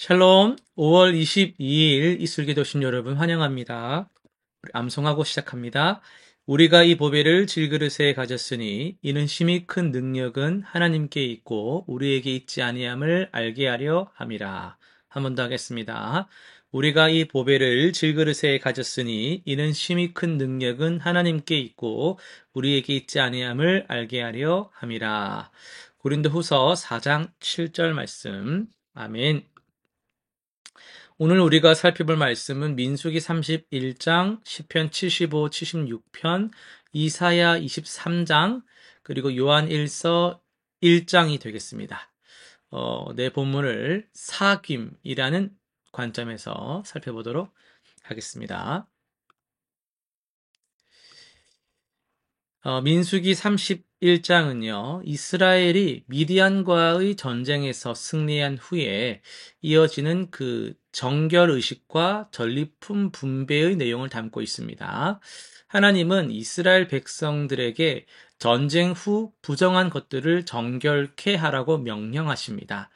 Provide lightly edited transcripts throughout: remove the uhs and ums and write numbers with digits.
샬롬, 5월 22일 이슬기도신 여러분 환영합니다. 우리 암송하고 시작합니다. 우리가 이 보배를 질그릇에 가졌으니 이는 심히 큰 능력은 하나님께 있고 우리에게 있지 아니함을 알게 하려 함이라. 한 번 더 하겠습니다. 우리가 이 보배를 질그릇에 가졌으니 이는 심히 큰 능력은 하나님께 있고 우리에게 있지 아니함을 알게 하려 함이라. 고린도후서 4장 7절 말씀. 아멘. 오늘 우리가 살펴볼 말씀은 민수기 31장, 시편 75, 76편, 이사야 23장, 그리고 요한 1서 1장이 되겠습니다. 내 본문을 사귐이라는 관점에서 살펴보도록 하겠습니다. 민수기 31장은요, 이스라엘이 미디안과의 전쟁에서 승리한 후에 이어지는 그 정결의식과 전리품 분배의 내용을 담고 있습니다. 하나님은 이스라엘 백성들에게 전쟁 후 부정한 것들을 정결케 하라고 명령하십니다.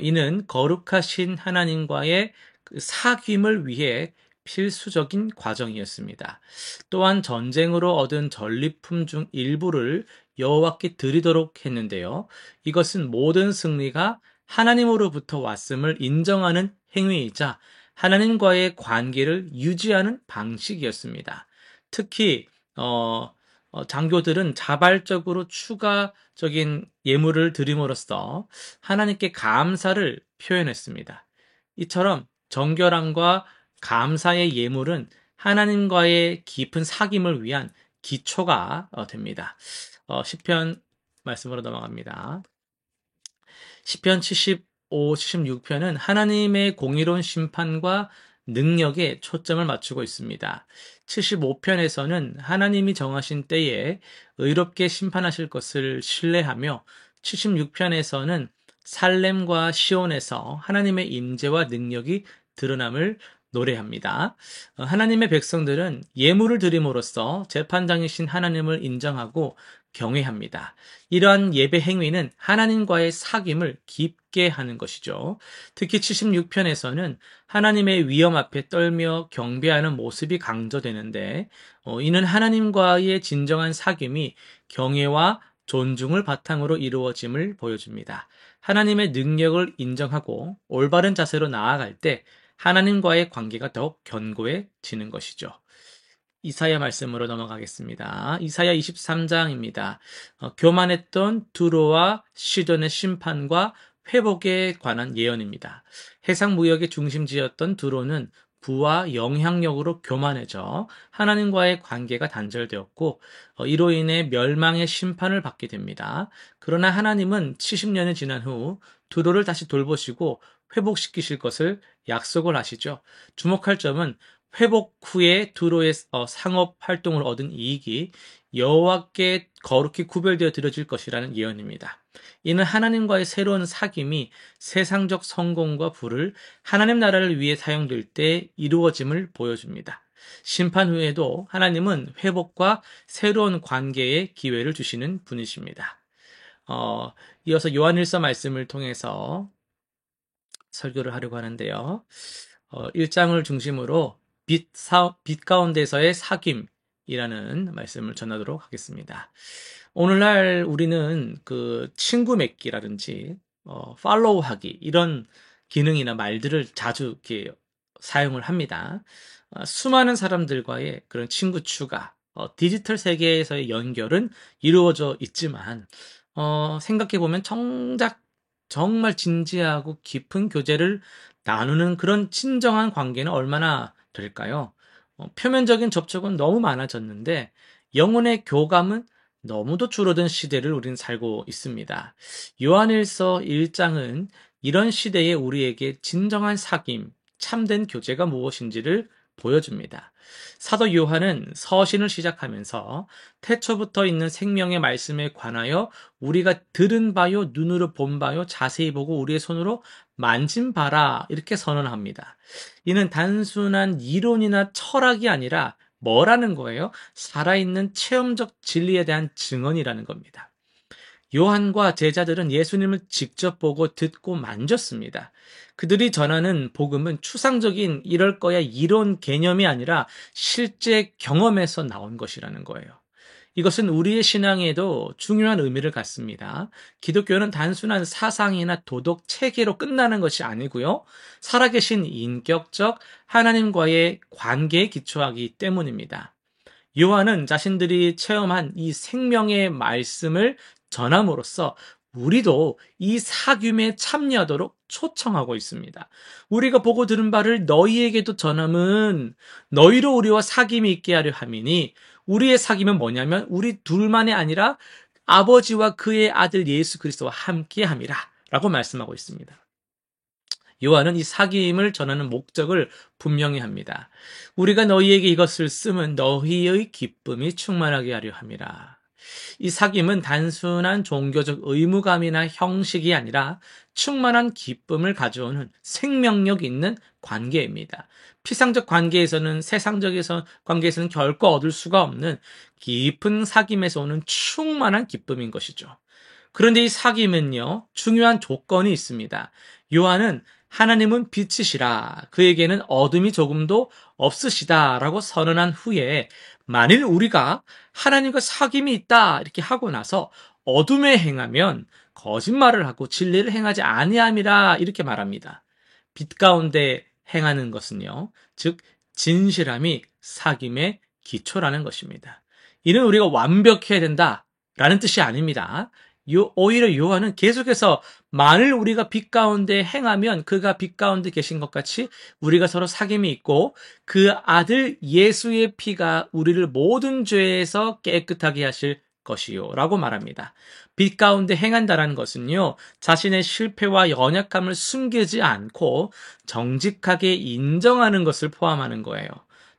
이는 거룩하신 하나님과의 그 사귐을 위해 필수적인 과정이었습니다. 또한 전쟁으로 얻은 전리품 중 일부를 여호와께 드리도록 했는데요. 이것은 모든 승리가 하나님으로부터 왔음을 인정하는 행위이자 하나님과의 관계를 유지하는 방식이었습니다. 특히 장교들은 자발적으로 추가적인 예물을 드림으로써 하나님께 감사를 표현했습니다. 이처럼 정결함과 감사의 예물은 하나님과의 깊은 사귐을 위한 기초가 됩니다. 시편 말씀으로 넘어갑니다. 시편 75, 76편은 하나님의 공의로운 심판과 능력에 초점을 맞추고 있습니다. 75편에서는 하나님이 정하신 때에 의롭게 심판하실 것을 신뢰하며 76편에서는 살렘과 시온에서 하나님의 임재와 능력이 드러남을 노래합니다. 하나님의 백성들은 예물을 드림으로써 재판장이신 하나님을 인정하고 경외합니다. 이러한 예배 행위는 하나님과의 사귐을 깊게 하는 것이죠. 특히 76편에서는 하나님의 위엄 앞에 떨며 경배하는 모습이 강조되는데 이는 하나님과의 진정한 사귐이 경외와 존중을 바탕으로 이루어짐을 보여줍니다. 하나님의 능력을 인정하고 올바른 자세로 나아갈 때 하나님과의 관계가 더욱 견고해지는 것이죠. 이사야 말씀으로 넘어가겠습니다. 이사야 23장입니다. 교만했던 두로와 시돈의 심판과 회복에 관한 예언입니다. 해상무역의 중심지였던 두로는 부와 영향력으로 교만해져 하나님과의 관계가 단절되었고 이로 인해 멸망의 심판을 받게 됩니다. 그러나 하나님은 70년이 지난 후 두로를 다시 돌보시고 회복시키실 것을 약속을 하시죠. 주목할 점은 회복 후에 두로의 상업 활동을 얻은 이익이 여호와께 거룩히 구별되어 드려질 것이라는 예언입니다. 이는 하나님과의 새로운 사귐이 세상적 성공과 부를 하나님 나라를 위해 사용될 때 이루어짐을 보여줍니다. 심판 후에도 하나님은 회복과 새로운 관계의 기회를 주시는 분이십니다. 이어서 요한일서 말씀을 통해서 설교를 하려고 하는데요. 1장을 중심으로 빛 가운데서의 사귐이라는 말씀을 전하도록 하겠습니다. 오늘날 우리는 그 친구 맺기라든지, 팔로우 하기, 이런 기능이나 말들을 자주 이렇게 사용을 합니다. 수많은 사람들과의 그런 친구 추가, 디지털 세계에서의 연결은 이루어져 있지만, 생각해보면 정말 진지하고 깊은 교제를 나누는 그런 친정한 관계는 얼마나 될까요? 표면적인 접촉은 너무 많아졌는데 영혼의 교감은 너무도 줄어든 시대를 우리는 살고 있습니다. 요한일서 1장은 이런 시대에 우리에게 진정한 사귐, 참된 교제가 무엇인지를 보여줍니다. 사도 요한은 서신을 시작하면서 태초부터 있는 생명의 말씀에 관하여 우리가 들은 바요, 눈으로 본 바요, 자세히 보고 우리의 손으로 만진 바라, 이렇게 선언합니다. 이는 단순한 이론이나 철학이 아니라 뭐라는 거예요? 살아있는 체험적 진리에 대한 증언이라는 겁니다. 요한과 제자들은 예수님을 직접 보고 듣고 만졌습니다. 그들이 전하는 복음은 추상적인 이럴 거야 이론 개념이 아니라 실제 경험에서 나온 것이라는 거예요. 이것은 우리의 신앙에도 중요한 의미를 갖습니다. 기독교는 단순한 사상이나 도덕 체계로 끝나는 것이 아니고요. 살아계신 인격적 하나님과의 관계에 기초하기 때문입니다. 요한은 자신들이 체험한 이 생명의 말씀을 전함으로써 우리도 이 사귐에 참여하도록 초청하고 있습니다. 우리가 보고 들은 바를 너희에게도 전함은 너희로 우리와 사귐이 있게 하려 함이니, 우리의 사귐은 뭐냐면 우리 둘만이 아니라 아버지와 그의 아들 예수 그리스도와 함께 함이라 라고 말씀하고 있습니다. 요한은 이 사귐을 전하는 목적을 분명히 합니다. 우리가 너희에게 이것을 쓰면 너희의 기쁨이 충만하게 하려 함이라. 이 사귐은 단순한 종교적 의무감이나 형식이 아니라 충만한 기쁨을 가져오는 생명력 있는 관계입니다. 피상적 관계에서는, 세상적 관계에서는 결코 얻을 수가 없는 깊은 사귐에서 오는 충만한 기쁨인 것이죠. 그런데 이 사귐은요, 중요한 조건이 있습니다. 요한은 하나님은 빛이시라, 그에게는 어둠이 조금도 없으시다 라고 선언한 후에, 만일 우리가 하나님과 사귐이 있다 이렇게 하고 나서 어둠에 행하면 거짓말을 하고 진리를 행하지 아니함이라 이렇게 말합니다. 빛 가운데 행하는 것은요, 즉 진실함이 사귐의 기초라는 것입니다. 이는 우리가 완벽해야 된다라는 뜻이 아닙니다. 오히려 요한은 계속해서 만일 우리가 빛 가운데 행하면 그가 빛 가운데 계신 것 같이 우리가 서로 사귐이 있고 그 아들 예수의 피가 우리를 모든 죄에서 깨끗하게 하실 것이요 라고 말합니다. 빛 가운데 행한다라는 것은요, 자신의 실패와 연약함을 숨기지 않고 정직하게 인정하는 것을 포함하는 거예요.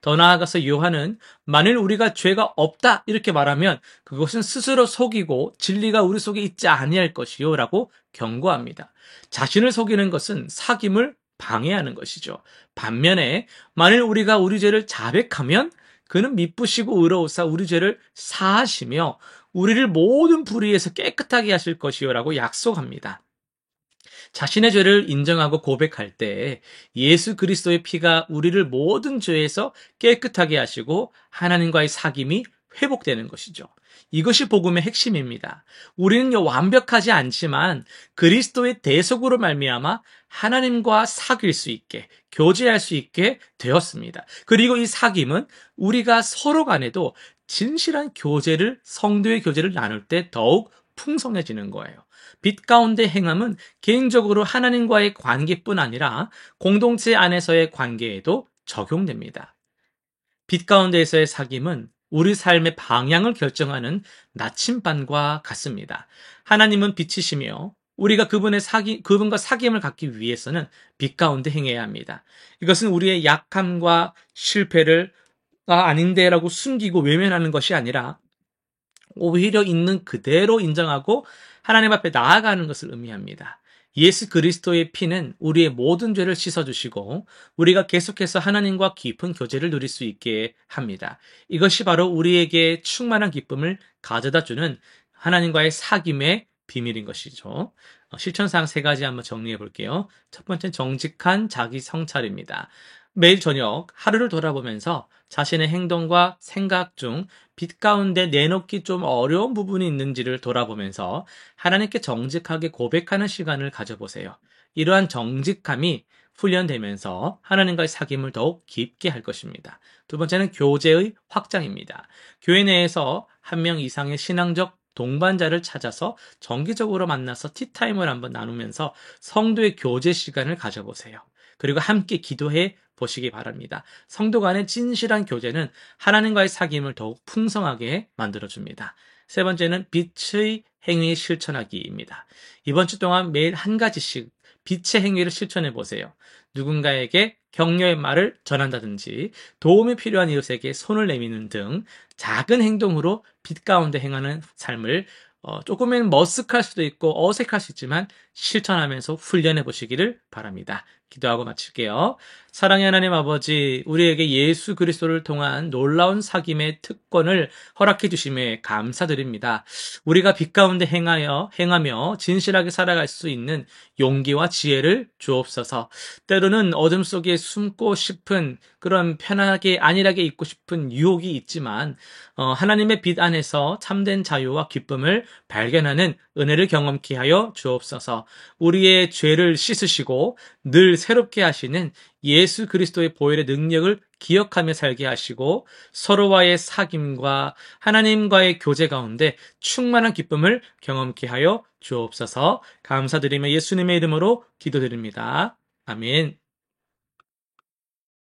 더 나아가서 요한은 만일 우리가 죄가 없다 이렇게 말하면 그것은 스스로 속이고 진리가 우리 속에 있지 아니할 것이요 라고 경고합니다. 자신을 속이는 것은 사귐을 방해하는 것이죠. 반면에 만일 우리가 우리 죄를 자백하면 그는 미쁘시고 의로우사 우리 죄를 사하시며 우리를 모든 불의에서 깨끗하게 하실 것이요 라고 약속합니다. 자신의 죄를 인정하고 고백할 때 예수 그리스도의 피가 우리를 모든 죄에서 깨끗하게 하시고 하나님과의 사귐이 회복되는 것이죠. 이것이 복음의 핵심입니다. 우리는요, 완벽하지 않지만 그리스도의 대속으로 말미암아 하나님과 사귈 수 있게, 교제할 수 있게 되었습니다. 그리고 이 사귐은 우리가 서로 간에도 진실한 교제를, 성도의 교제를 나눌 때 더욱 풍성해지는 거예요. 빛 가운데 행함은 개인적으로 하나님과의 관계뿐 아니라 공동체 안에서의 관계에도 적용됩니다. 빛 가운데에서의 사귐은 우리 삶의 방향을 결정하는 나침반과 같습니다. 하나님은 빛이시며 우리가 그분과 사귐을 갖기 위해서는 빛 가운데 행해야 합니다. 이것은 우리의 약함과 실패를 아닌데라고 숨기고 외면하는 것이 아니라 오히려 있는 그대로 인정하고 하나님 앞에 나아가는 것을 의미합니다. 예수 그리스도의 피는 우리의 모든 죄를 씻어주시고 우리가 계속해서 하나님과 깊은 교제를 누릴 수 있게 합니다. 이것이 바로 우리에게 충만한 기쁨을 가져다주는 하나님과의 사귐의 비밀인 것이죠. 실천사항 3가지 한번 정리해 볼게요. 첫 번째는 정직한 자기 성찰입니다. 매일 저녁 하루를 돌아보면서 자신의 행동과 생각 중 빛 가운데 내놓기 좀 어려운 부분이 있는지를 돌아보면서 하나님께 정직하게 고백하는 시간을 가져보세요. 이러한 정직함이 훈련되면서 하나님과의 사귐을 더욱 깊게 할 것입니다. 두 번째는 교제의 확장입니다. 교회 내에서 한 명 이상의 신앙적 동반자를 찾아서 정기적으로 만나서 티타임을 한번 나누면서 성도의 교제 시간을 가져보세요. 그리고 함께 기도해 보시기 바랍니다. 성도 간의 진실한 교제는 하나님과의 사귐을 더욱 풍성하게 만들어줍니다. 세 번째는 빛의 행위 실천하기입니다. 이번 주 동안 매일 한 가지씩 빛의 행위를 실천해 보세요. 누군가에게 격려의 말을 전한다든지 도움이 필요한 이웃에게 손을 내미는 등 작은 행동으로 빛 가운데 행하는 삶을 조금은 머쓱할 수도 있고 어색할 수 있지만 실천하면서 훈련해 보시기를 바랍니다. 기도하고 마칠게요. 사랑의 하나님 아버지, 우리에게 예수 그리스도를 통한 놀라운 사귐의 특권을 허락해 주심에 감사드립니다. 우리가 빛 가운데 행하며 진실하게 살아갈 수 있는 용기와 지혜를 주옵소서. 때로는 어둠 속에 숨고 싶은 그런 편하게 안일하게 있고 싶은 유혹이 있지만 하나님의 빛 안에서 참된 자유와 기쁨을 발견하는 은혜를 경험케 하여 주옵소서. 우리의 죄를 씻으시고 늘 새롭게 하시는 예수 그리스도의 보혈의 능력을 기억하며 살게 하시고 서로와의 사귐과 하나님과의 교제 가운데 충만한 기쁨을 경험케 하여 주옵소서. 감사드리며 예수님의 이름으로 기도드립니다. 아멘.